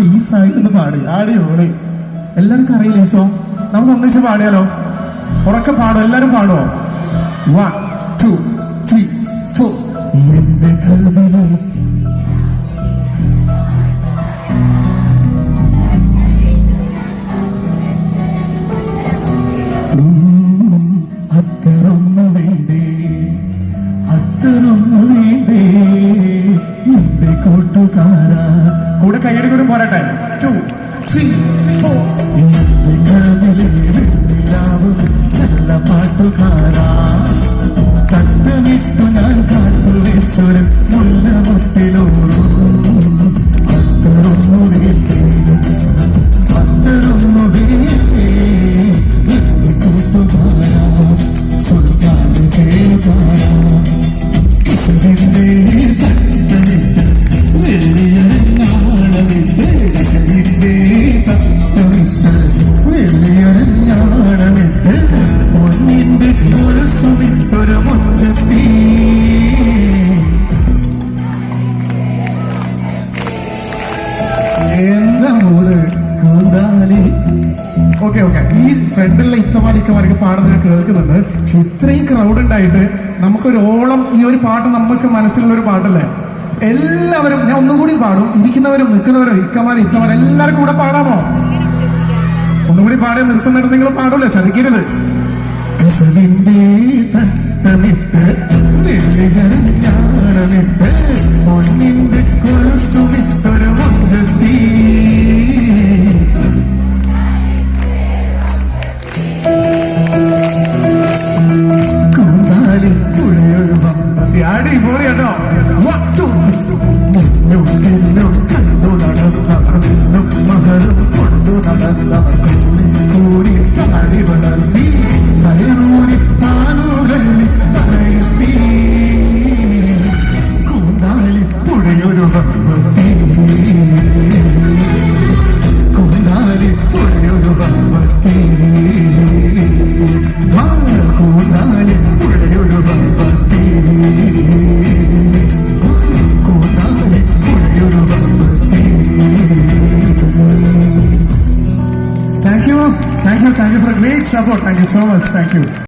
ഈ സൈഡിൽ പാടി ആടിയോളി. എല്ലാവർക്കും അറിയില്ലേ സോങ്? നമുക്ക് ഒന്നിച്ച് പാടിയാലോ? ഉറക്കെ പാടോ? എല്ലാരും പാടുവോ? 1 2 3 4. എന്റെ കൽവിലെ അത്തരൊന്നു വേണ്ടേ, അത്തരൊന്നു വേണ്ടേ എന്റെ കൂട്ടുകാരാ. കൂടെ കൈയ്യടി കൂടി പോരട്ടെ. 2 3 4. എന്റെ കൽവിലെ വെണ്ണിലാവും നല്ല പാട്ടുകാരാ, തട്ടമിട്ടു ഞാൻ കാത്തു വെച്ചൊരു മുല്ലമുട്ടിലോറും. അത്തരൊന്നു വേണ്ടേ, അത്തരൊന്നു വേണ്ടേ എന്റെ കൂട്ടുകാരാ, സ്വർഗ്ഗാന്റെ ചേരുകാരാ. കിസവിന്റെ തട്ടമിട്ട് വെള്ളിയരഞ്ഞാണമിട്ട്, കിസവിന്റെ തട്ടമിട്ട് വെള്ളിയരഞ്ഞാണമിട്ട് പൊന്നിന്റെ മുരസുമിട്ടൊരു മുച്ചത്തി. എന്താ മൂട് കൂടാലി. ഓക്കെ ഓക്കെ, ഈ ഫ്രണ്ടിലുള്ള ഇത്തമാരിക്കമാരൊക്കെ പാടുന്നത് കേൾക്കുന്നുണ്ട്. പക്ഷെ ഇത്രയും ക്രൗഡ് ഉണ്ടായിട്ട് നമുക്കൊരു ഓളം, ഈ ഒരു പാട്ട് നമുക്ക് മനസ്സിലുള്ള ഒരു പാട്ടല്ലേ? എല്ലാവരും, ഞാൻ ഒന്നും കൂടി പാടും, ഇരിക്കുന്നവരും നിൽക്കുന്നവരും ഇക്കമാരും ഇത്തമാരും എല്ലാവർക്കും കൂടെ പാടാമോ? ഒന്നുകൂടി പാടിയ നിർത്തുന്നിട്ട് നിങ്ങൾ പാടൂല്ലോ, ചതിക്കരുത്. കസവിന്റെ തട്ടമിട്ട് വെള്ളികരഞ്ഞാണമിട്ട് പൊന്നിന്റെ കുളസുമിട്ടൊരു മുഞ്ചത്തി. കൂടാലി പുഴയൊരു വമ്പത്തി. അടിപൊളി കേട്ടോ. മുന്നും പിന്നും കണ്ടു നടന്നവർ, നിന്നും മകളും കൊണ്ടു നടന്നവർ കൂടി താടി വളർത്തി തലയൂരി താനൂരല്ലി തലയെത്തി. Koodali പുഴയൊരു വമ്പത്തി, Koodali പുഴയൊരു വമ്പത്തി, Koodali പുഴയൊരു വമ്പത്തി, Koodali പുഴയൊരു വമ്പത്തി. Thank you for a great support. Thank you so much. Thank you.